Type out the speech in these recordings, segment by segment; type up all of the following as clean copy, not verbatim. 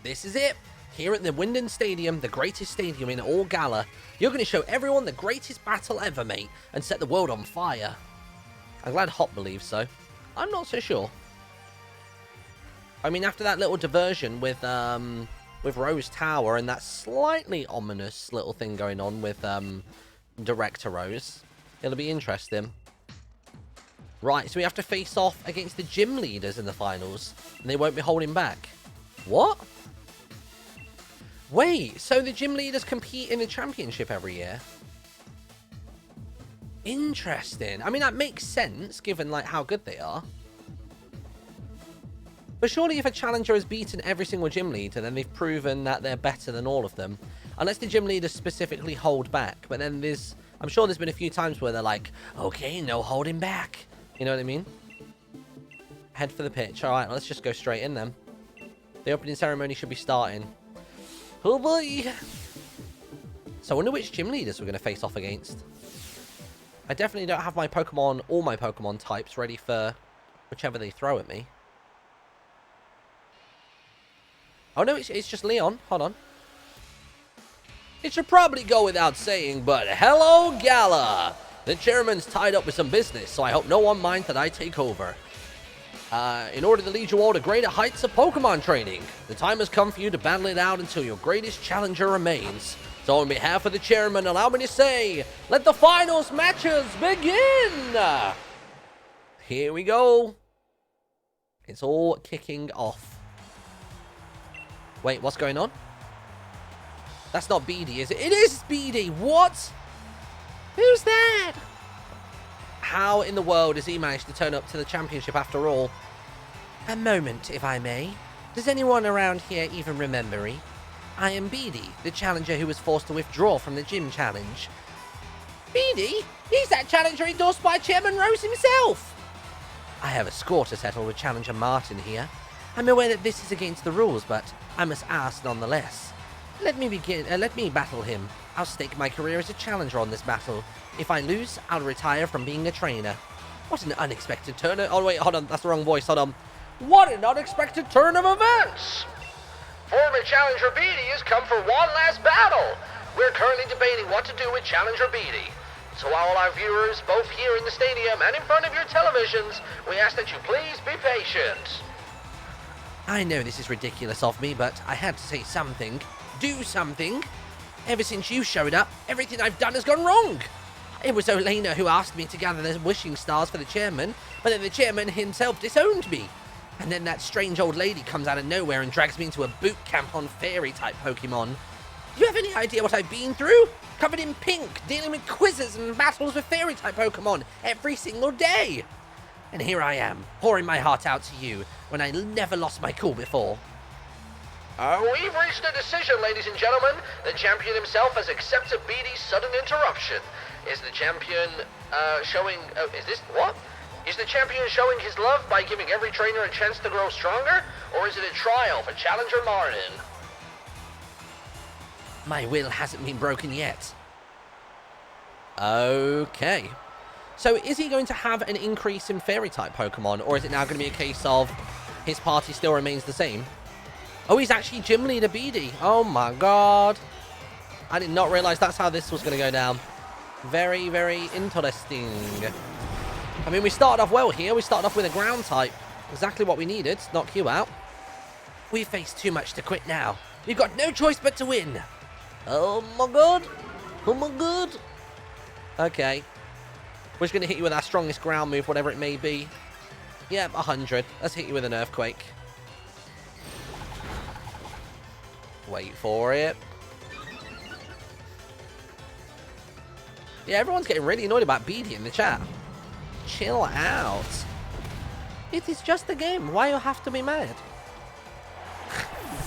this is it. Here at the Winden Stadium, the greatest stadium in all Gala, you're going to show everyone the greatest battle ever, mate, and set the world on fire. I'm glad Hop believes so. I'm not so sure. I mean, after that little diversion with Rose Tower and that slightly ominous little thing going on with Director Rose, it'll be interesting. Right, so we have to face off against the gym leaders in the finals, and they won't be holding back. What? Wait, so the gym leaders compete in the championship every year? Interesting. I mean, that makes sense, given, like, how good they are. But surely if a challenger has beaten every single gym leader, then they've proven that they're better than all of them. Unless the gym leaders specifically hold back. But then there's... I'm sure there's been a few times where they're like, okay, no holding back. You know what I mean? Head for the pitch. Alright, let's just go straight in then. The opening ceremony should be starting. Oh boy! So I wonder which gym leaders we're going to face off against. I definitely don't have my Pokemon, all my Pokemon types ready for whichever they throw at me. Oh no, it's just Leon. Hold on. It should probably go without saying, but hello, Gala! The chairman's tied up with some business, so I hope no one minds that I take over. In order to lead you all to greater heights of Pokemon training, the time has come for you to battle it out until your greatest challenger remains. So on behalf of the chairman, allow me to say, let the finals matches begin! Here we go. It's all kicking off. Wait, what's going on? That's not Bede, is it? It is Bede! What? Who's that? How in the world has he managed to turn up to the championship after all? A moment, if I may. Does anyone around here even remember me? I am Bede, the challenger who was forced to withdraw from the gym challenge. Bede? He's that challenger endorsed by Chairman Rose himself! I have a score to settle with Challenger Martyn here. I'm aware that this is against the rules, but I must ask nonetheless. Let me battle him. I'll stake my career as a challenger on this battle. If I lose, I'll retire from being a trainer. What an unexpected turn of... Oh, wait, hold on. That's the wrong voice. Hold on. What an unexpected turn of events! Former Challenger Bede has come for one last battle. We're currently debating what to do with Challenger Bede. So all our viewers, both here in the stadium and in front of your televisions, we ask that you please be patient. I know this is ridiculous of me, but I had to say something. Do something. Ever since you showed up, everything I've done has gone wrong. It was Olena who asked me to gather the wishing stars for the chairman, but then the chairman himself disowned me. And then that strange old lady comes out of nowhere and drags me into a boot camp on fairy-type Pokemon. Do you have any idea what I've been through? Covered in pink, dealing with quizzes and battles with fairy-type Pokemon every single day. And here I am, pouring my heart out to you, when I never lost my cool before. We've reached a decision, ladies and gentlemen. The champion himself has accepted Bede's sudden interruption. Is the champion, showing... is this... what? Is the champion showing his love by giving every trainer a chance to grow stronger? Or is it a trial for Challenger Martyn? My will hasn't been broken yet. Okay. So is he going to have an increase in fairy-type Pokemon? Or is it now going to be a case of his party still remains the same? Oh, he's actually Gym Leader Bede. Oh my god. I did not realize that's how this was going to go down. Very, very interesting. I mean, we started off well here. We started off with a ground type. Exactly what we needed. Knock you out. We face too much to quit now. We've got no choice but to win. Oh my god. Oh my god. Okay. We're just going to hit you with our strongest ground move, whatever it may be. Yep, 100. Let's hit you with an Earthquake. Wait for it. Yeah, everyone's getting really annoyed about Bede in the chat. Chill out. It is just a game. Why you have to be mad?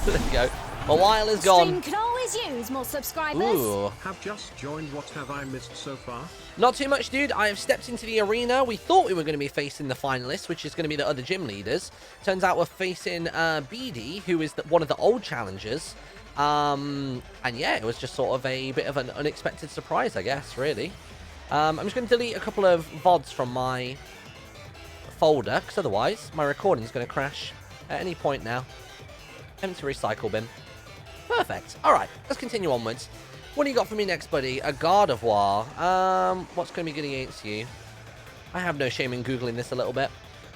There you go. A while is gone. Stream can always use more subscribers. Ooh. Have just joined. What have I missed so far? Not too much, dude. I have stepped into the arena. We thought we were going to be facing the finalists, which is going to be the other gym leaders. Turns out we're facing Bede, who is one of the old challengers. And yeah, it was just sort of a bit of an unexpected surprise, I guess, really. I'm just going to delete a couple of VODs from my folder, because otherwise my recording is going to crash at any point now. Empty recycle bin. Perfect. Alright, let's continue onwards. What do you got for me next, buddy? A Gardevoir. What's going to be good against you? I have no shame in Googling this a little bit.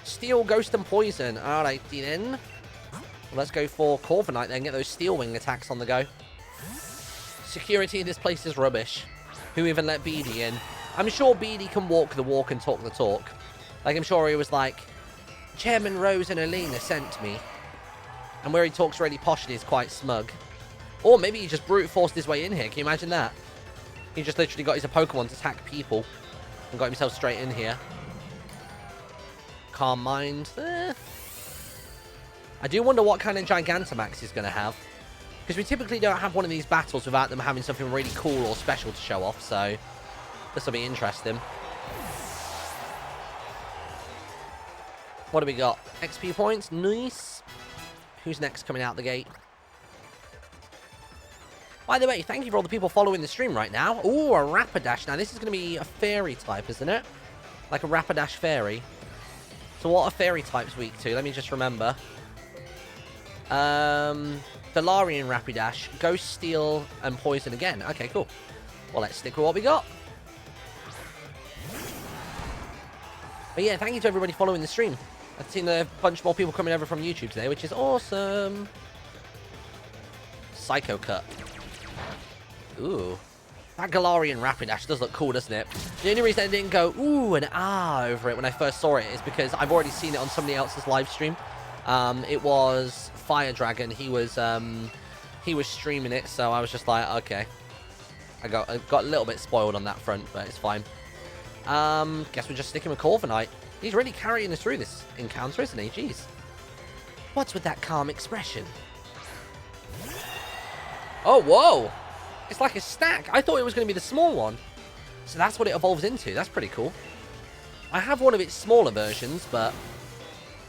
Steel, Ghost, and Poison. Alright, then. Let's go for Corviknight then. Get those Steel Wing attacks on the go. Security in this place is rubbish. Who even let Bede in? I'm sure Bede can walk the walk and talk the talk. Like, I'm sure he was like, Chairman Rose and Alina sent me. And where he talks really posh and he's quite smug. Or maybe he just brute forced his way in here. Can you imagine that? He just literally got his Pokemon to attack people. And got himself straight in here. Calm Mind. I do wonder what kind of Gigantamax he's going to have. Because we typically don't have one of these battles without them having something really cool or special to show off. So, this will be interesting. What do we got? XP points. Nice. Who's next coming out the gate? By the way, thank you for all the people following the stream right now. Ooh, a Rapidash. Now, this is going to be a fairy type, isn't it? Like a Rapidash fairy. So, what are fairy types weak to? Let me just remember. Valarian Rapidash, Ghost, Steel, and Poison again. Okay, cool. Well, let's stick with what we got. But yeah, thank you to everybody following the stream. I've seen a bunch more people coming over from YouTube today, which is awesome. Psycho Cut. Ooh. That Galarian Rapidash does look cool, doesn't it? The only reason I didn't go, ooh, and ah over it when I first saw it is because I've already seen it on somebody else's live stream. It was Fire Dragon. He was streaming it, so I was just like, okay. I got a little bit spoiled on that front, but it's fine. Guess we're just sticking with Corviknight. He's really carrying us through this encounter, isn't he? Jeez. What's with that calm expression? Oh, whoa! It's like a stack. I thought it was going to be the small one. So that's what it evolves into. That's pretty cool. I have one of its smaller versions, but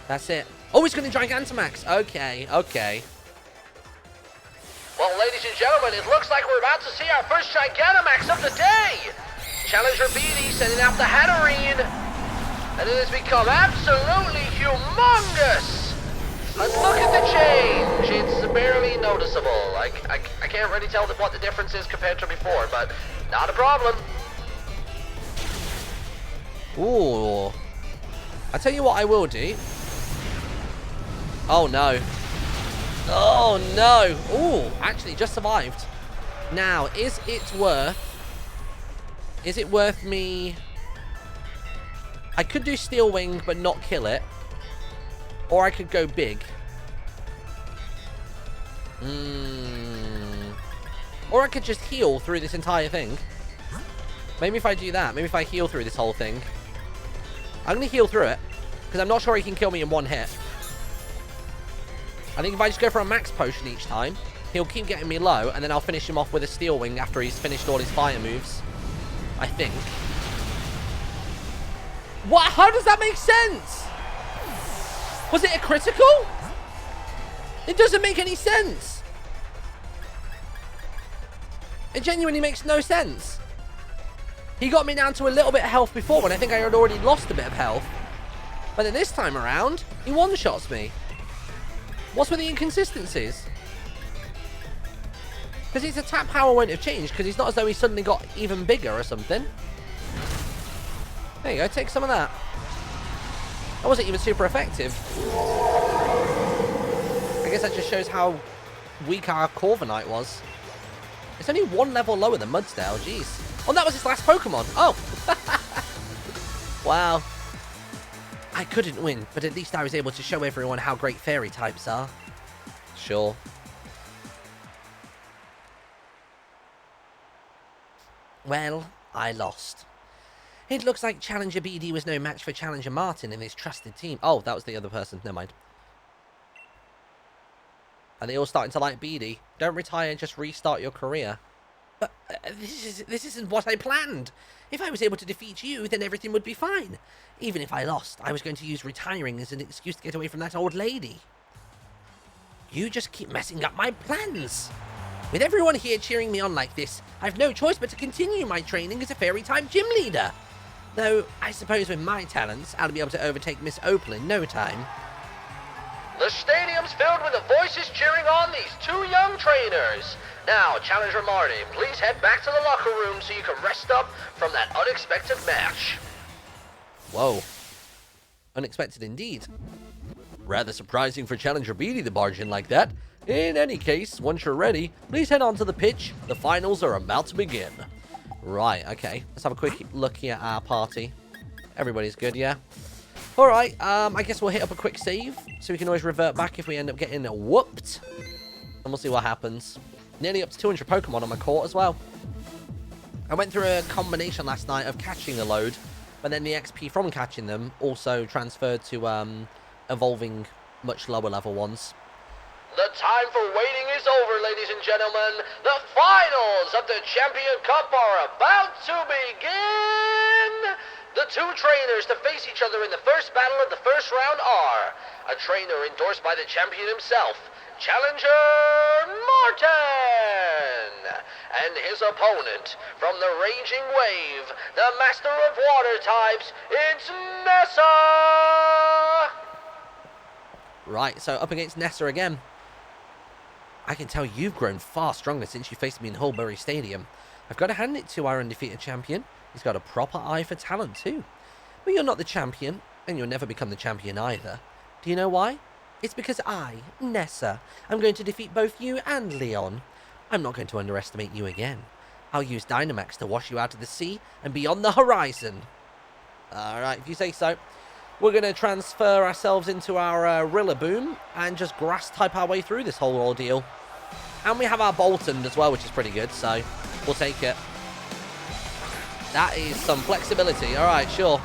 that's it. Oh, it's going to Gigantamax. Okay, okay. Well, ladies and gentlemen, it looks like we're about to see our first Gigantamax of the day. Challenger Bede sending out the Hatterene. And it has become absolutely humongous. And look at the change. It's barely noticeable. I can't really tell what the difference is compared to before, but not a problem. Ooh. I'll tell you what I will do. Oh, no. Oh, no. Ooh, actually, just survived. Now, is it worth me... I could do Steel Wing, but not kill it. Or I could go big. Or I could just heal through this entire thing. Maybe if I do that. Maybe if I heal through this whole thing. I'm going to heal through it. Because I'm not sure he can kill me in one hit. I think if I just go for a max potion each time, he'll keep getting me low. And then I'll finish him off with a Steel Wing after he's finished all his fire moves. I think. What? How does that make sense? Was it a critical? It doesn't make any sense. It genuinely makes no sense. He got me down to a little bit of health before when I think I had already lost a bit of health. But then this time around, he one-shots me. What's with the inconsistencies? Because his attack power won't have changed because it's not as though he suddenly got even bigger or something. There you go, take some of that. That wasn't even super effective. I guess that just shows how weak our Corviknight was. It's only one level lower than Mudsdale, jeez. Oh, that was his last Pokemon. Oh. Wow. I couldn't win, but at least I was able to show everyone how great fairy types are. Sure. Well, I lost. It looks like Challenger Bede was no match for Challenger Martyn in his trusted team. Oh, that was the other person. Never mind. And they all starting to like Bede. Don't retire, just restart your career. But this isn't what I planned. If I was able to defeat you, then everything would be fine. Even if I lost, I was going to use retiring as an excuse to get away from that old lady. You just keep messing up my plans. With everyone here cheering me on like this, I've no choice but to continue my training as a fairy-type gym leader. Though, I suppose with my talents, I'll be able to overtake Miss Opal in no time. The stadium's filled with the voices cheering on these two young trainers. Now, Challenger Martyn, please head back to the locker room so you can rest up from that unexpected match. Whoa. Unexpected indeed. Rather surprising for Challenger Bede to barge in like that. In any case, once you're ready, please head onto the pitch. The finals are about to begin. Right, okay. Let's have a quick look here at our party. Everybody's good, yeah? Alright, I guess we'll hit up a quick save, so we can always revert back if we end up getting whooped. And we'll see what happens. Nearly up to 200 Pokemon on my court as well. I went through a combination last night of catching a load, but then the XP from catching them also transferred to evolving much lower level ones. The time for waiting is over, ladies and gentlemen. The finals of the Champion Cup are about to begin. The two trainers to face each other in the first battle of the first round are a trainer endorsed by the champion himself, Challenger Martyn, and his opponent from the Raging Wave, the master of water types, it's Nessa. Right, so up against Nessa again. I can tell you've grown far stronger since you faced me in Hullbury Stadium. I've got to hand it to our undefeated champion. He's got a proper eye for talent too. But you're not the champion, and you'll never become the champion either. Do you know why? It's because I, Nessa, am going to defeat both you and Leon. I'm not going to underestimate you again. I'll use Dynamax to wash you out of the sea and beyond the horizon. Alright, if you say so. We're going to transfer ourselves into our Rillaboom and just grass type our way through this whole ordeal. And we have our Bolton as well, which is pretty good, so we'll take it. That is some flexibility. Alright, sure.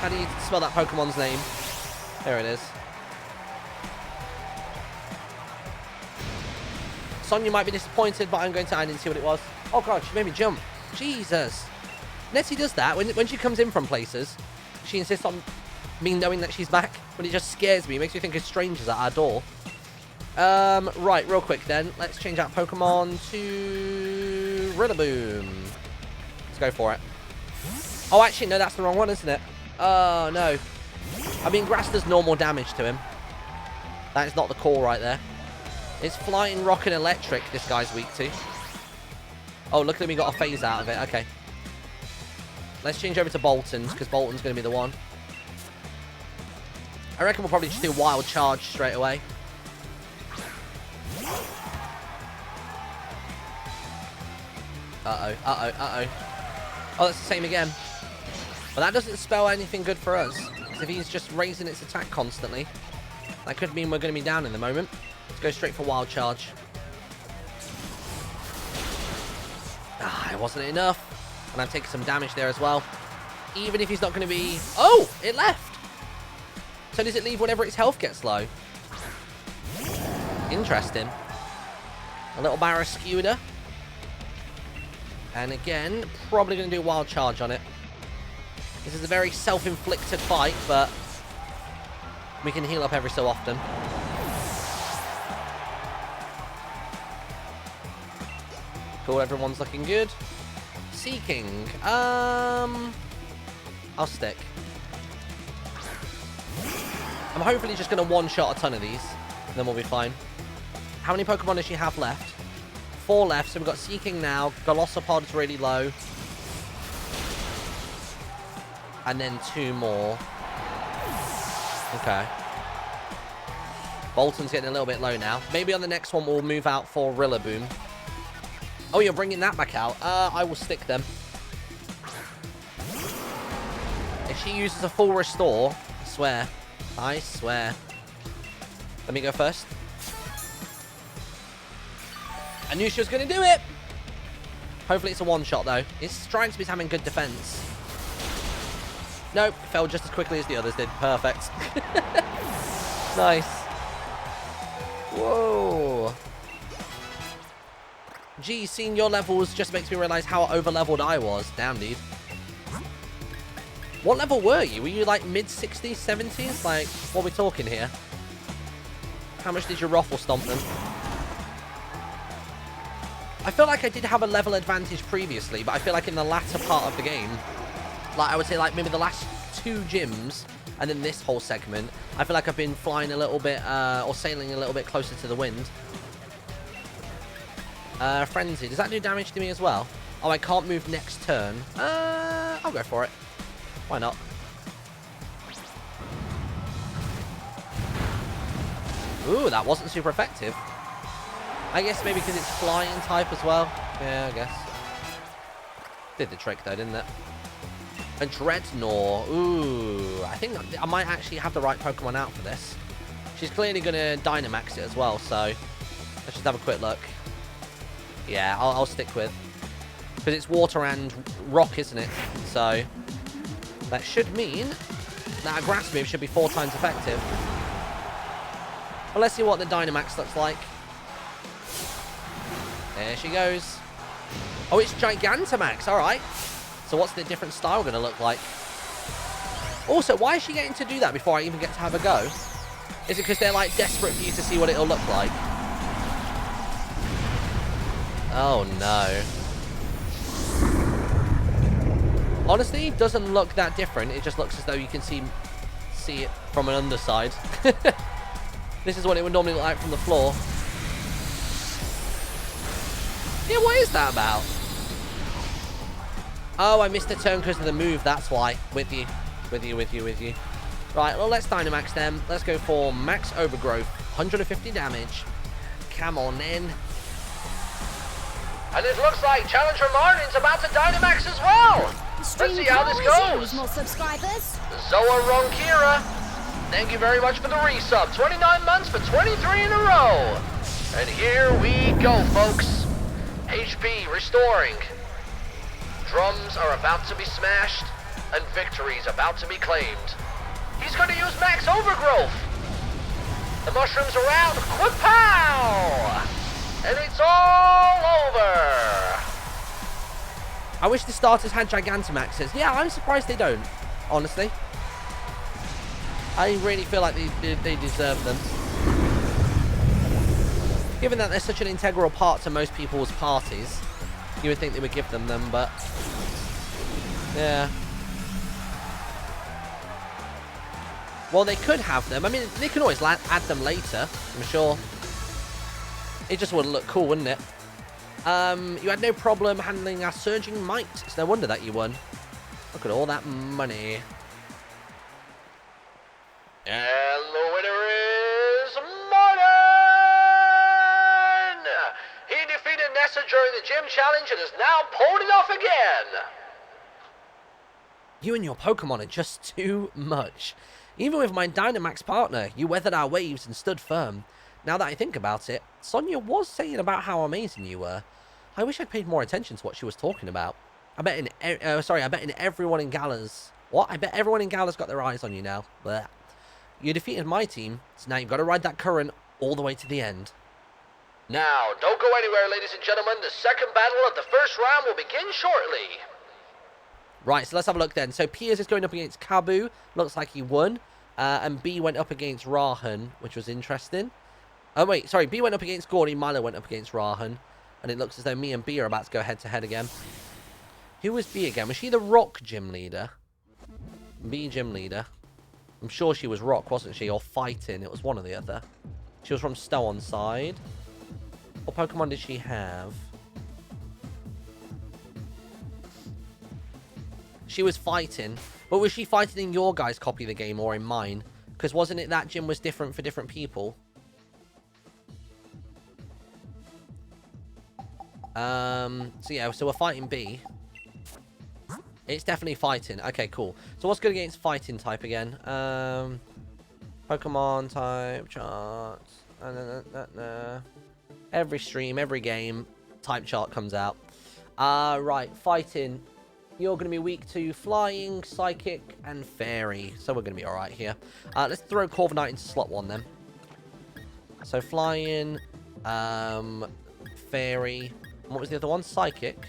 How do you spell that Pokemon's name? There it is. Sonya might be disappointed, but I didn't see what it was. Oh god, she made me jump. Jesus. Nessie does that. When she comes in from places, she insists on me knowing that she's back. But it just scares me. It makes me think of strangers at our door. Right, real quick then. Let's change out Pokemon to Rillaboom. Let's go for it. Oh, actually, no, that's the wrong one, isn't it? Oh, no. I mean, grass does normal damage to him. That is not the core right there. It's Flying Rock and Electric this guy's weak to. Oh, look at him. He got a phase out of it. Okay. Let's change over to Bolton's, because Bolton's going to be the one. I reckon we'll probably just do Wild Charge straight away. Uh-oh, uh-oh, uh-oh. Oh, that's the same again. But that doesn't spell anything good for us. Because if he's just raising its attack constantly, that could mean we're going to be down in the moment. Let's go straight for Wild Charge. Ah, it wasn't enough. And I've taken some damage there as well. Even if he's not going to be... Oh, it left. So does it leave whenever its health gets low? Interesting. A little Barraskewda. And again, probably going to do a Wild Charge on it. This is a very self-inflicted fight, but we can heal up every so often. Cool, everyone's looking good. Seeking. I'll stick. I'm hopefully just going to one-shot a ton of these, and then we'll be fine. How many Pokemon does she have left? 4 left, so we've got Seeking now. Golisopod's really low. And then 2 more. Okay. Bolton's getting a little bit low now. Maybe on the next one we'll move out for Rillaboom. Oh, you're bringing that back out. I will stick them. If she uses a full restore, I swear. I swear. Let me go first. I knew she was going to do it. Hopefully it's a one-shot, though. It strikes me as having good defense. Nope, fell just as quickly as the others did. Perfect. Nice. Whoa. Geez, seeing your levels just makes me realize how over-leveled I was. Damn, dude. What level were you? Were you like mid-60s, 70s? Like, what are we talking here? How much did you ruffle stomp them? I feel like I did have a level advantage previously, but I feel like in the latter part of the game, like I would say like maybe the last 2 gyms, And then this whole segment, I feel like I've been flying a little bit, or sailing a little bit closer to the wind. Frenzy, does that do damage to me as well? Oh, I can't move next turn. I'll go for it. Why not? Ooh, that wasn't super effective. I guess maybe because it's flying type as well. Yeah, I guess. Did the trick though, didn't it? A Dreadnought. Ooh, I think I might actually have the right Pokemon out for this. She's clearly going to Dynamax it as well, so let's just have a quick look. Yeah, I'll stick with. Because it's water and rock, isn't it? So that should mean that a grass move should be 4 times effective. Well, let's see what the Dynamax looks like. There she goes. Oh, it's Gigantamax. All right. So what's the different style going to look like? Also, why is she getting to do that before I even get to have a go? Is it because they're, like, desperate for you to see what it'll look like? Oh, no. Honestly, it doesn't look that different. It just looks as though you can see it from an underside. This is what it would normally look like from the floor. Yeah, what is that about? Oh, I missed a turn because of the move. That's why. With you. Right, well, let's Dynamax them. Let's go for Max Overgrowth. 150 damage. Come on, then. And it looks like Challenger Martyn's about to Dynamax as well. Let's see how this goes. More subscribers. Zoa Ronkira, thank you very much for the resub. 29 months for 23 in a row. And here we go, folks. HP restoring. Drums are about to be smashed, and victory's about to be claimed. He's going to use Max Overgrowth. The mushrooms are out. Quick-pow! And it's all over. I wish the starters had Gigantamaxes. Yeah, I'm surprised they don't, honestly. I really feel like they deserve them. Given that they're such an integral part to most people's parties, you would think they would give them, but... yeah. Well, they could have them. I mean, they can always add them later, I'm sure. It just wouldn't look cool, wouldn't it? You had no problem handling our Surging Might. It's no wonder that you won. Look at all that money. And the winner is Martyn! He defeated Nessa during the gym challenge and is now pulled it off again. You and your Pokemon are just too much. Even with my Dynamax partner, you weathered our waves and stood firm. Now that I think about it, Sonia was saying about how amazing you were. I wish I'd paid more attention to what she was talking about. I bet everyone in Gala's... What? I bet everyone in Gala's got their eyes on you now. Blech. You defeated my team, so now you've got to ride that current all the way to the end. Now, don't go anywhere, ladies and gentlemen. The second battle of the first round will begin shortly. Right, so let's have a look then. So Piers is going up against Kabu. Looks like he won. And B went up against Raihan, which was interesting. Oh, wait, sorry. B went up against Gordy. Milo went up against Raihan. And it looks as though me and B are about to go head-to-head again. Who was B again? Was she the Rock gym leader? B gym leader. I'm sure she was Rock, wasn't she? Or Fighting. It was one or the other. She was from Stow side. What Pokemon did she have? She was Fighting. But was she fighting in your guys' copy of the game or in mine? Because wasn't it that gym was different for different people? So yeah, so we're fighting B. It's definitely Fighting. Okay, cool. So what's good against Fighting type again? Pokemon type charts. Every stream, every game, type chart comes out. Right, Fighting. You're going to be weak to Flying, Psychic, and Fairy. So we're going to be alright here. Let's throw Corviknight into slot 1 then. So Flying, Fairy. What was the other one? Psychic.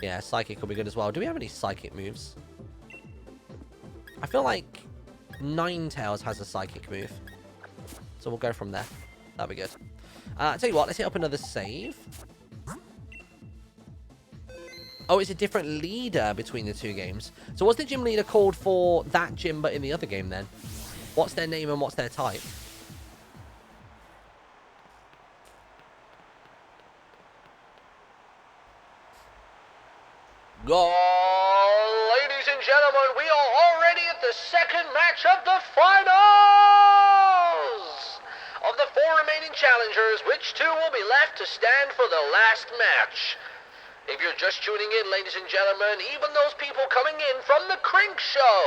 Yeah, Psychic will be good as well. Do we have any Psychic moves? I feel like Ninetales has a Psychic move. So we'll go from there. That'll be good. I'll tell you what, let's hit up another save. Oh, it's a different leader between the two games. So what's the gym leader called for that gym, but in the other game then? What's their name and what's their type? Ladies and gentlemen, we are already at the second match of the finals of the 4 remaining challengers. Which 2 will be left to stand for the last match? If you're just tuning in, ladies and gentlemen, even those people coming in from the Crink Show,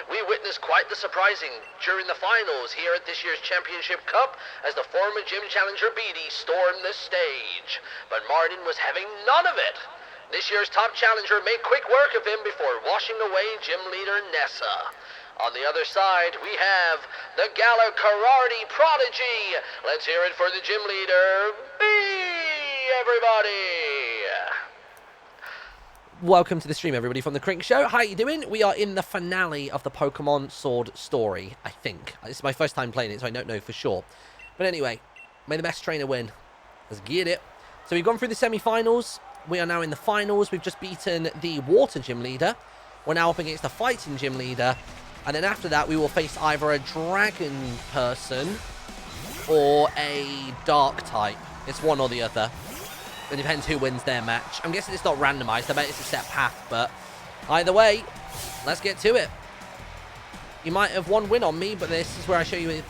we witnessed quite the surprising during the finals here at this year's Championship Cup as the former gym challenger Bede stormed the stage. But Martyn was having none of it. This year's top challenger made quick work of him before washing away gym leader Nessa. On the other side, we have the Gala Karate Prodigy. Let's hear it for the gym leader, Bede, everybody. Welcome to the stream, everybody, from the Crink Show. How you doing? We are in the finale of the Pokemon Sword story, I think. This is my first time playing it, so I don't know for sure. But anyway, may the best trainer win. Let's get it. So we've gone through the semi-finals. We are now in the finals. We've just beaten the Water Gym Leader. We're now up against the Fighting Gym Leader. And then after that, we will face either a Dragon person or a Dark type. It's one or the other. It depends who wins their match. I'm guessing it's not randomized. I bet it's a set path. But either way, let's get to it. You might have one win on me, but this is where I show you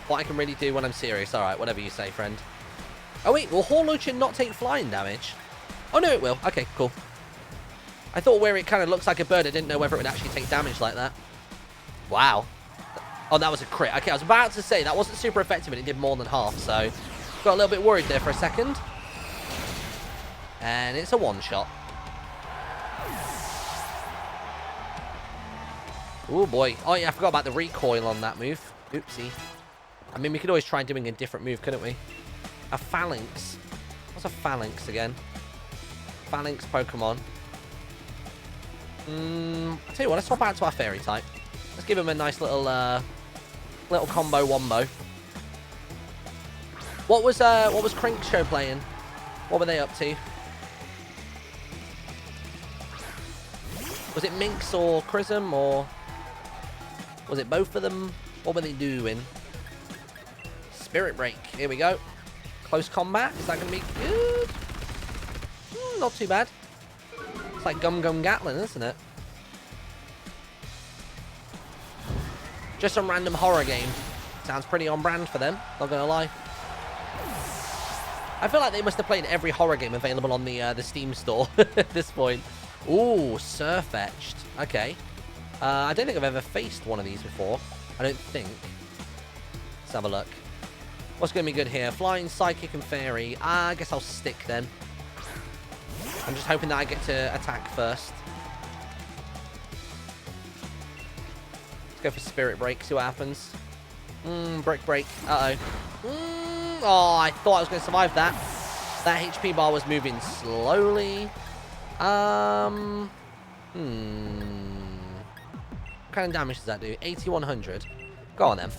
what I can really do when I'm serious. All right, whatever you say, friend. Oh, wait. Will Horluchen not take flying damage? Oh, no, it will. Okay, cool. I thought where it kind of looks like a bird, I didn't know whether it would actually take damage like that. Wow. Oh, that was a crit. Okay, I was about to say that wasn't super effective and it did more than half, so got a little bit worried there for a second. And it's a one-shot. Oh, boy. Oh, yeah, I forgot about the recoil on that move. Oopsie. I mean, we could always try doing a different move, couldn't we? A phalanx. What's a phalanx again? Phalanx Pokemon. I'll tell you what, let's swap out to our fairy type. Let's give him a nice little little combo wombo. What was Crink Show playing? What were they up to? Was it Minx or Chrism, or was it both of them? What were they doing? Spirit Break. Here we go. Close combat. Is that going to be good? Not too bad. It's like Gum Gum Gatlin, isn't it? Just some random horror game. Sounds pretty on brand for them, not gonna lie. I feel like they must have played every horror game available on the Steam store at this point. Ooh, Surfetched. Okay. I don't think I've ever faced one of these before. I don't think. Let's have a look. What's going to be good here? Flying, Psychic, and Fairy. I guess I'll stick then. I'm just hoping that I get to attack first. Let's go for Spirit Break, see what happens. Break. Uh-oh. Oh, I thought I was going to survive that. That HP bar was moving slowly. What kind of damage does that do? 8100. Go on then.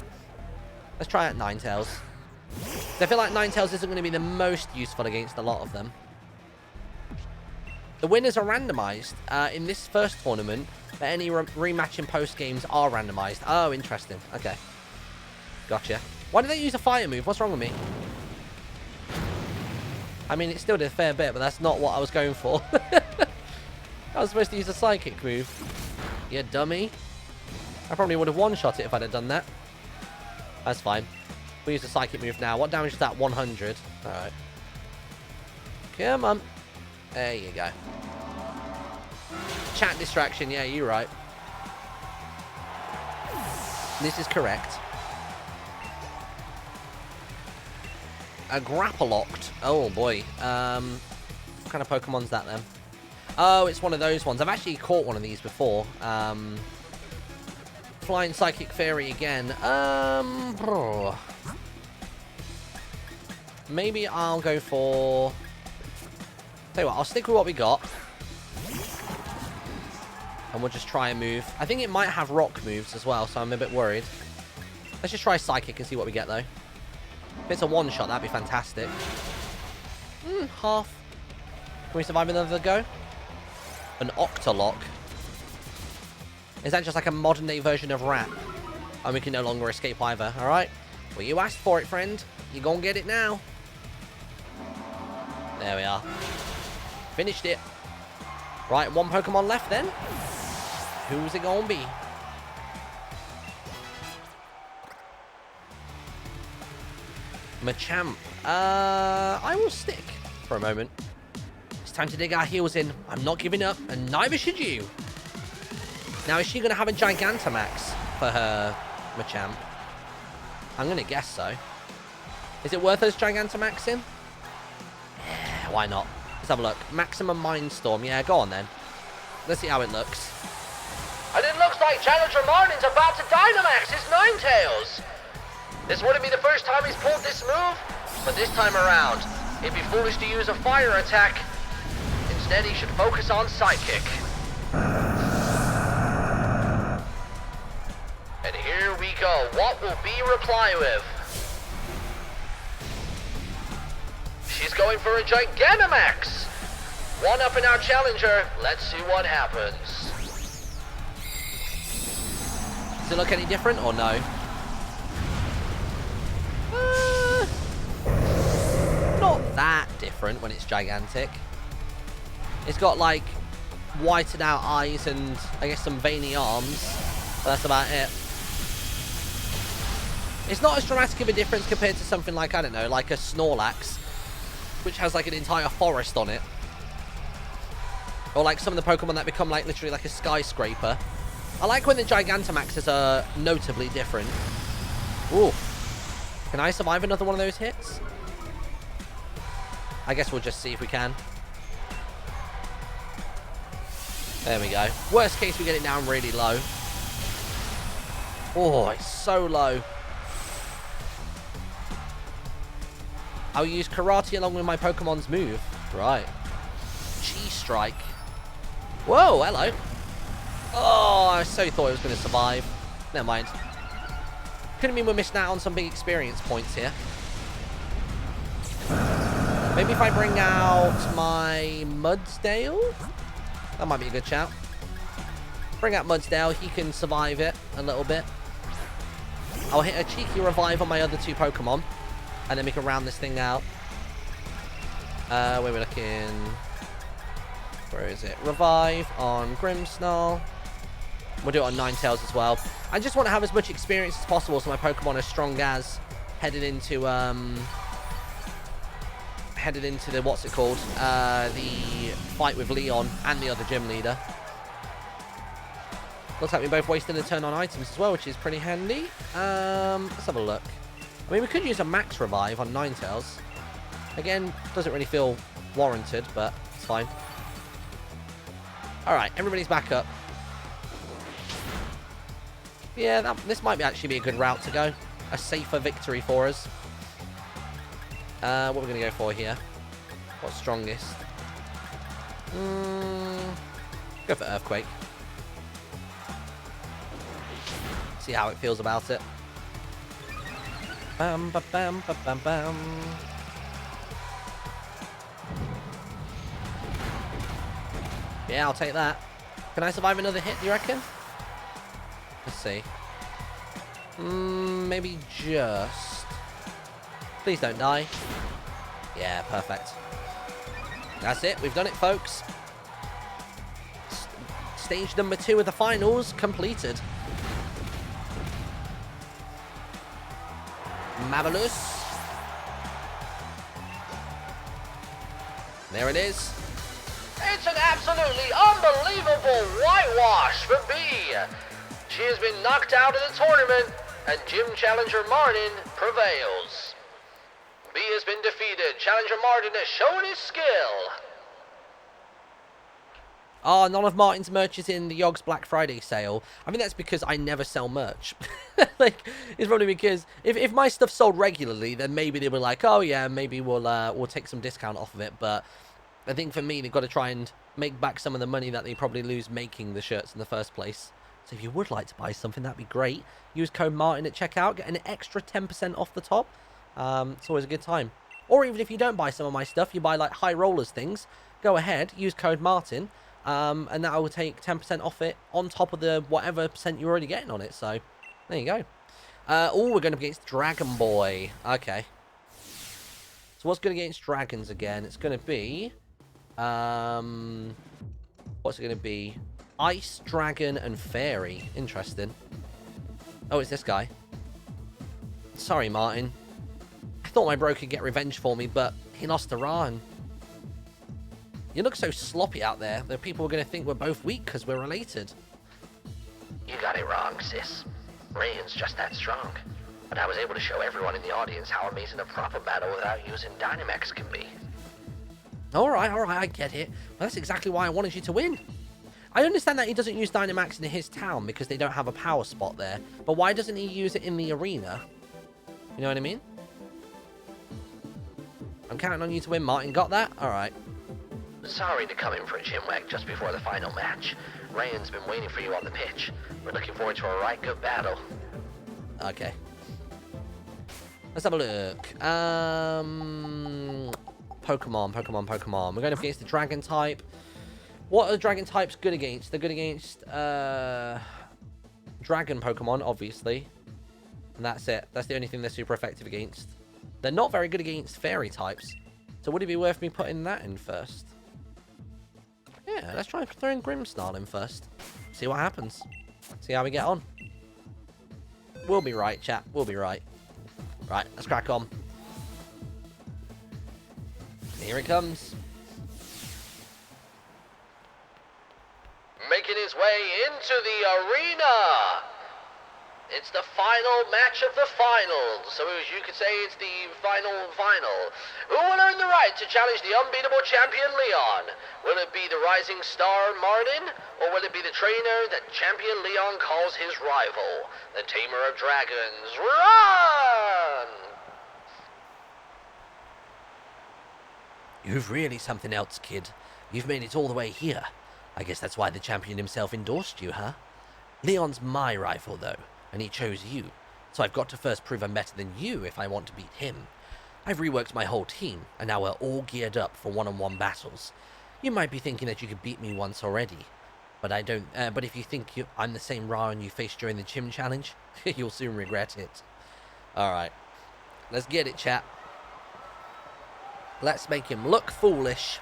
Let's try out Ninetales. I feel like Ninetales isn't going to be the most useful against a lot of them. The winners are randomized in this first tournament, but any rematch and post games are randomized. Oh, interesting. Okay. Gotcha. Why did they use a fire move? What's wrong with me? I mean, it still did a fair bit, but that's not what I was going for. I was supposed to use a psychic move. You dummy. I probably would have one-shot it if I'd have done that. That's fine. We'll use the psychic move now. What damage is that? 100. Alright. Come on. There you go. Chat distraction. Yeah, you're right. This is correct. A Grapploct. Oh, boy. What kind of Pokemon's that, then? Oh, it's one of those ones. I've actually caught one of these before. Flying Psychic Fairy again. Maybe I'll go for... Tell you what, I'll stick with what we got. And we'll just try and move. I think it might have rock moves as well, so I'm a bit worried. Let's just try Psychic and see what we get, though. If it's a one-shot, that'd be fantastic. Half. Can we survive another go? an Octolock. Is that just like a modern day version of rap? And we can no longer escape either, alright? Well, you asked for it, friend. You're gonna get it now. There we are. Finished it. Right, one Pokemon left then. Who's it gonna be? Machamp. I will stick for a moment. It's time to dig our heels in. I'm not giving up, and neither should you. Now, is she going to have a Gigantamax for her Machamp? I'm going to guess so. Is it worth us Gigantamaxing? Yeah, why not? Let's have a look. Maximum Mindstorm. Yeah, go on then. Let's see how it looks. And it looks like Challenger Martyn's about to Dynamax his Ninetales. This wouldn't be the first time he's pulled this move, but this time around, it'd be foolish to use a fire attack. Instead, he should focus on Psychic. And here we go. What will Bede reply with? She's going for a Gigantamax. One up in our Challenger. Let's see what happens. Does it look any different or no? Not that different when it's gigantic. It's got like whited out eyes and I guess some veiny arms, but that's about it. It's not as dramatic of a difference compared to something like, I don't know, like a Snorlax, which has like an entire forest on it. Or like some of the Pokemon that become like literally like a skyscraper. I like when the Gigantamaxes are notably different. Ooh. Can I survive another one of those hits? I guess we'll just see if we can. There we go. Worst case, we get it down really low. Oh, it's so low. I'll use Karate along with my Pokemon's move. Right. Chi Strike. Whoa, hello. Oh, I so thought it was going to survive. Never mind. Couldn't mean we're missing out on some big experience points here. Maybe if I bring out my Mudsdale? That might be a good shout. Bring out Mudsdale. He can survive it a little bit. I'll hit a cheeky revive on my other two Pokemon. And then we can round this thing out. Where we're looking... Where is it? Revive on Grimmsnarl. We'll do it on Ninetales as well. I just want to have as much experience as possible so my Pokemon are strong as headed into the, what's it called? The fight with Leon and the other gym leader. Looks like we both wasted a turn on items as well, which is pretty handy. Let's have a look. I mean, we could use a max revive on Ninetales. Again, doesn't really feel warranted, but it's fine. Alright, everybody's back up. Yeah, this might actually be a good route to go. A safer victory for us. What we're going to go for here? What's strongest? Go for Earthquake. See how it feels about it. Bam, ba, bam, ba, bam, bam. Yeah, I'll take that. Can I survive another hit, do you reckon? Let's see. Maybe just... Please don't die. Yeah, perfect. That's it. We've done it, folks. Stage number 2 of the finals completed. Marvelous. There it is. It's an absolutely unbelievable whitewash for Bede. She has been knocked out of the tournament, and Gym Challenger Martyn prevails. Bede has been defeated. Challenger Martyn has shown his skill. Oh, none of Martyn's merch is in the Yogg's Black Friday sale. I think that's because I never sell merch. Like, it's probably because if my stuff's sold regularly, then maybe they were like, oh yeah, maybe we'll take some discount off of it. But I think for me, they've got to try and make back some of the money that they probably lose making the shirts in the first place. So if you would like to buy something, that'd be great. Use code Martyn at checkout, get an extra 10% off the top. It's always a good time. Or even if you don't buy some of my stuff, you buy like High Rollers things, go ahead, use code Martyn. And that will take 10% off it on top of the whatever percent you're already getting on it. So, there you go. Oh, we're going up against Dragon Boy. Okay. So, what's going against dragons again? It's going to be... what's it going to be? Ice, Dragon, and Fairy. Interesting. Oh, it's this guy. Sorry, Martyn. I thought my bro could get revenge for me, but he lost to Raihan. You look so sloppy out there that people are going to think we're both weak because we're related. You got it wrong, sis. Raihan's just that strong. But I was able to show everyone in the audience how amazing a proper battle without using Dynamax can be. Alright, I get it. Well, that's exactly why I wanted you to win. I understand that he doesn't use Dynamax in his town because they don't have a power spot there. But why doesn't he use it in the arena? You know what I mean? I'm counting on you to win, Martyn. Got that? Alright. Sorry to come in for a chinwag just before the final match. Raihan's been waiting for you on the pitch. We're looking forward to a right good battle. Okay. Let's have a look. Pokemon. We're going up against the Dragon type. What are the Dragon types good against? They're good against Dragon Pokemon, obviously. And that's it. That's the only thing they're super effective against. They're not very good against Fairy types. So would it be worth me putting that in first? Yeah, let's try throwing Grimmsnarl in first. See what happens. See how we get on. We'll be right, chat. We'll be right. Right, let's crack on. Here it comes. Making his way into the arena. It's the final match of the finals, so as you could say, it's the final. Who will earn the right to challenge the unbeatable champion Leon? Will it be the rising star Martyn, or will it be the trainer that champion Leon calls his rival, the tamer of dragons, Run? You've really something else, kid. You've made it all the way here. I guess that's why the champion himself endorsed you, huh? Leon's my rival, though, and he chose you. So I've got to first prove I'm better than you if I want to beat him. I've reworked my whole team, and now we're all geared up for one-on-one battles. You might be thinking that you could beat me once already, but I don't. But if you think I'm the same Raihan you faced during the gym challenge, you'll soon regret it. Alright. Let's get it, chat. Let's make him look foolish.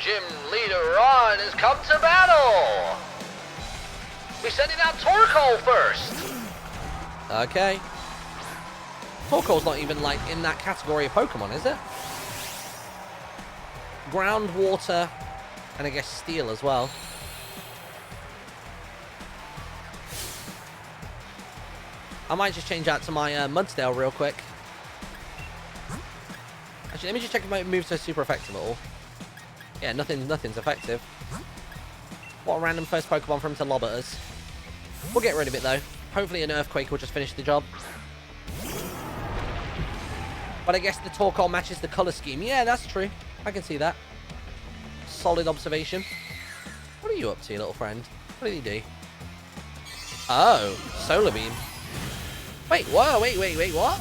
Gym leader Ron has come to battle. We're sending out Torkoal first. Okay. Torkoal's not even, like, in that category of Pokemon, is it? Ground, water, and I guess steel as well. I might just change out to my Mudsdale real quick. Actually, let me just check if my moves are super effective at all. Yeah, nothing's effective. What a random first Pokemon for him to lob at us. We'll get rid of it, though. Hopefully an Earthquake will just finish the job. But I guess the Torkoal matches the colour scheme. Yeah, that's true. I can see that. Solid observation. What are you up to, little friend? What did he do? Oh, Solar Beam. Wait, whoa, wait, what?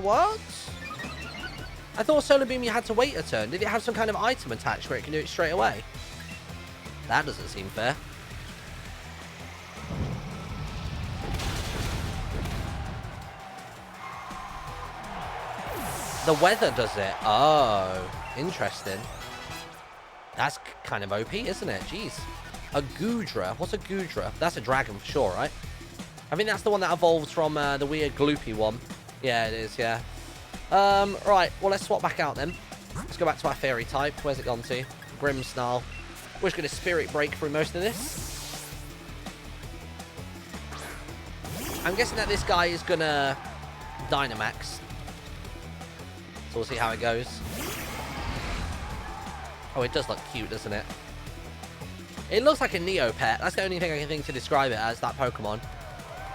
What? I thought Solar Beam you had to wait a turn. Did it have some kind of item attached where it can do it straight away? That doesn't seem fair. The weather does it. Oh, interesting. That's kind of OP, isn't it? Jeez. A Goodra. What's a Goodra? That's a dragon for sure, right? I think that's the one that evolves from the weird gloopy one. Yeah, it is, yeah. Right, well, let's swap back out then. Let's go back to our fairy type. Where's it gone to? Grimmsnarl. We're just going to Spirit Break through most of this. I'm guessing that this guy is going to Dynamax. So we'll see how it goes. Oh, it does look cute, doesn't it? It looks like a Neopet. That's the only thing I can think to describe it as, that Pokemon.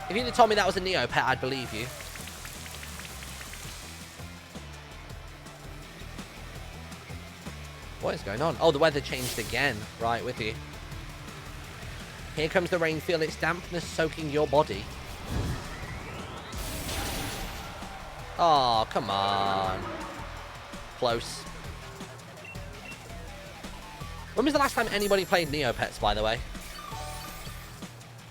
If you'd have told me that was a Neopet, I'd believe you. What is going on? Oh, the weather changed again. Right, with you. Here comes the rain. Feel its dampness soaking your body. Oh, come on. Close. When was the last time anybody played Neopets, by the way?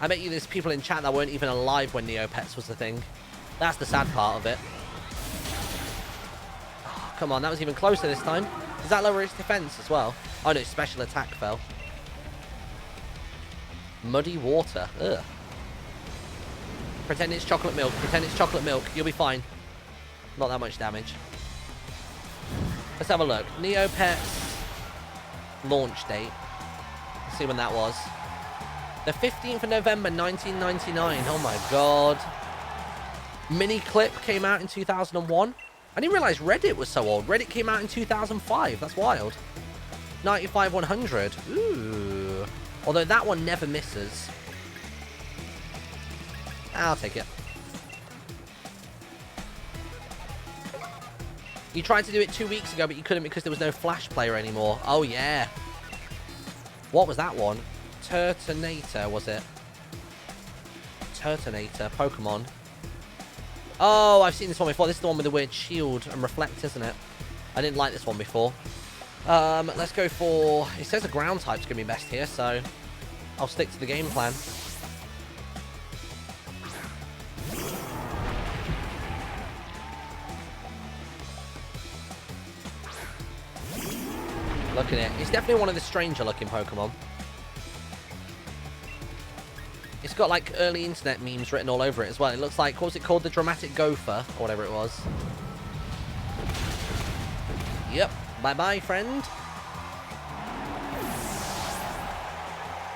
I bet you there's people in chat that weren't even alive when Neopets was the thing. That's the sad part of it. Oh, come on, that was even closer this time. Does that lower his defense as well? Oh no, special attack fell. Muddy water. Ugh. Pretend it's chocolate milk. Pretend it's chocolate milk. You'll be fine. Not that much damage. Let's have a look. Neopets launch date. Let's see when that was. The 15th of November, 1999. Oh my god. Mini Clip came out in 2001. I didn't realize Reddit was so old. Reddit came out in 2005. That's wild. 95-100. Ooh. Although that one never misses. I'll take it. You tried to do it 2 weeks ago, but you couldn't because there was no Flash player anymore. Oh, yeah. What was that one? Turtonator, was it? Turtonator, Pokemon. Oh, I've seen this one before. This is the one with the weird shield and reflect, isn't it? I didn't like this one before. Let's go for... It says a ground type's going to be best here, so I'll stick to the game plan. Look at it. It's definitely one of the stranger looking Pokemon. It's got like early internet memes written all over it as well. It looks like, what was it called? The Dramatic Gopher, or whatever it was. Yep. Bye-bye, friend.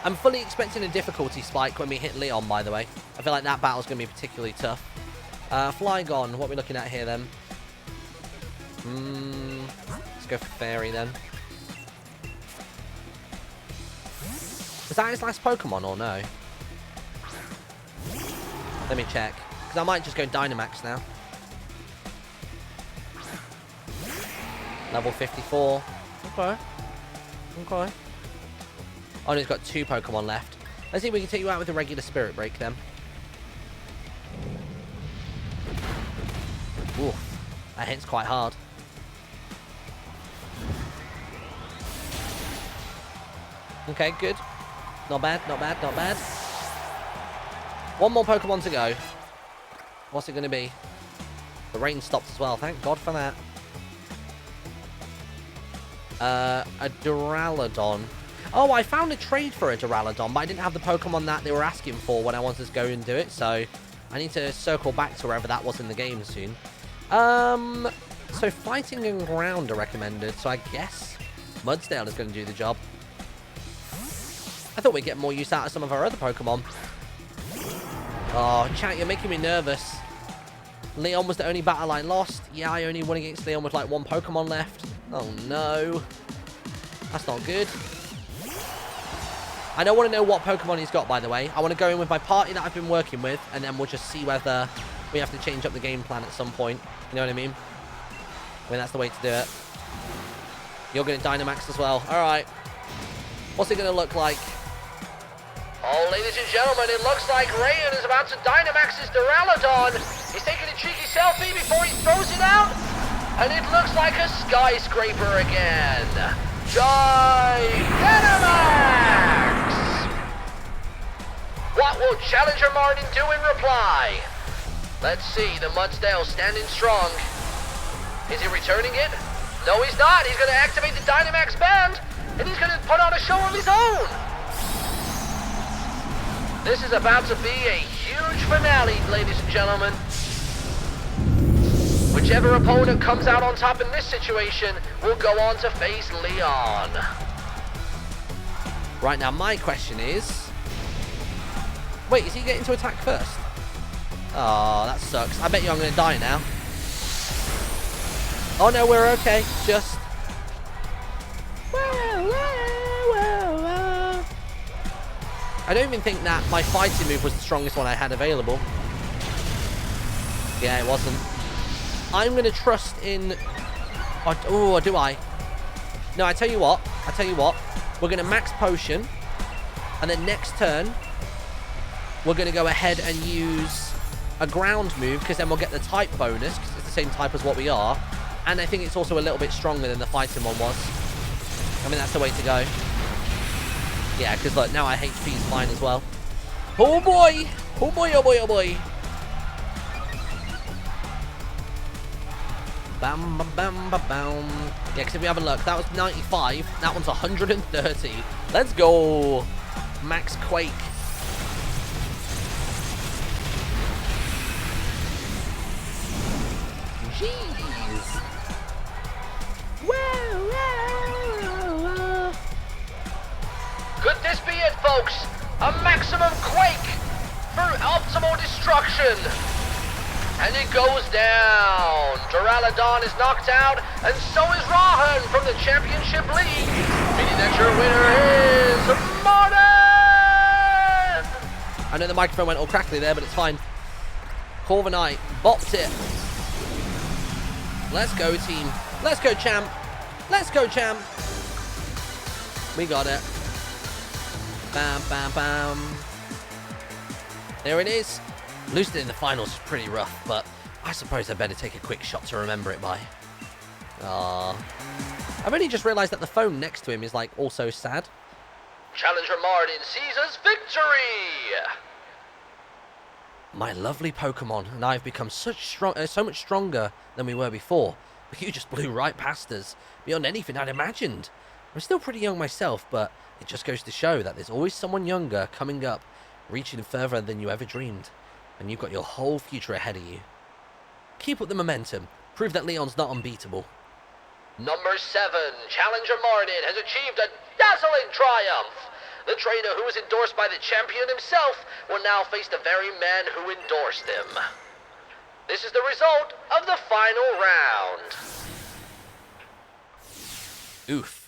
I'm fully expecting a difficulty spike when we hit Leon, by the way. I feel like that battle's going to be particularly tough. Flygon, what are we looking at here then? Let's go for Fairy then. Was that his last Pokemon or no? Let me check. Because I might just go Dynamax now. Level 54. Okay. Okay. Oh, and he's got 2 Pokemon left. Let's see if we can take you out with a regular Spirit Break then. Oof. That hits quite hard. Okay, good. Not bad, not bad, not bad. One more Pokemon to go. What's it going to be? The rain stopped as well. Thank God for that. A Duraludon. Oh, I found a trade for a Duraludon, but I didn't have the Pokemon that they were asking for when I wanted to go and do it, so I need to circle back to wherever that was in the game soon. So Fighting and Ground are recommended, so I guess Mudsdale is going to do the job. I thought we'd get more use out of some of our other Pokemon. Oh, chat, you're making me nervous. Leon was the only battle I lost. Yeah, I only won against Leon with like 1 Pokemon left. Oh, no. That's not good. I don't want to know what Pokemon he's got, by the way. I want to go in with my party that I've been working with, and then we'll just see whether we have to change up the game plan at some point. You know what I mean? I mean, that's the way to do it. You're going to Dynamax as well. All right. What's it going to look like? Oh, ladies and gentlemen, it looks like Raihan is about to Dynamax his Duraludon. He's taking a cheeky selfie before he throws it out. And it looks like a skyscraper again. Dynamax! What will Challenger Martyn do in reply? Let's see, the Mudsdale standing strong. Is he returning it? No, he's not. He's going to activate the Dynamax band, and he's going to put on a show of his own. This is about to be a huge finale, ladies and gentlemen. Whichever opponent comes out on top in this situation will go on to face Leon. Right, now my question is... Wait, is he getting to attack first? Oh, that sucks. I bet you I'm going to die now. Oh no, we're okay. Just... I don't even think that my fighting move was the strongest one I had available. Yeah, it wasn't. I'm going to trust in... Oh, do I? No, I tell you what. We're going to max potion. And then next turn, we're going to go ahead and use a ground move, because then we'll get the type bonus, because it's the same type as what we are. And I think it's also a little bit stronger than the fighting one was. I mean, that's the way to go. Yeah, because look, now our HP is fine as well. Oh boy! Oh boy, oh boy, oh boy. Bam, bam, bam, bam, bam. Yeah, because if we have a look, that was 95. That one's 130. Let's go. Max Quake. Jeez. Whoa. Could this be it, folks? A maximum quake for optimal destruction. And it goes down. Duraludon is knocked out, and so is Raihan from the Championship League. Meaning that your winner is Martyn! I know the microphone went all crackly there, but it's fine. Corviknight bopped it. Let's go, team. Let's go, champ. Let's go, champ. We got it. Bam, bam, bam. There it is. Losing it in the finals is pretty rough, but I suppose I better take a quick shot to remember it by. Aww. I've only just realised that the phone next to him is, like, also sad. Challenger Martyn seizes victory! My lovely Pokemon and I have become so much stronger than we were before. But you just blew right past us, beyond anything I'd imagined. I'm still pretty young myself, but it just goes to show that there's always someone younger coming up, reaching further than you ever dreamed. And you've got your whole future ahead of you. Keep up the momentum. Prove that Leon's not unbeatable. Number 7, Challenger Martyn has achieved a dazzling triumph. The trainer who was endorsed by the champion himself will now face the very man who endorsed him. This is the result of the final round. Oof.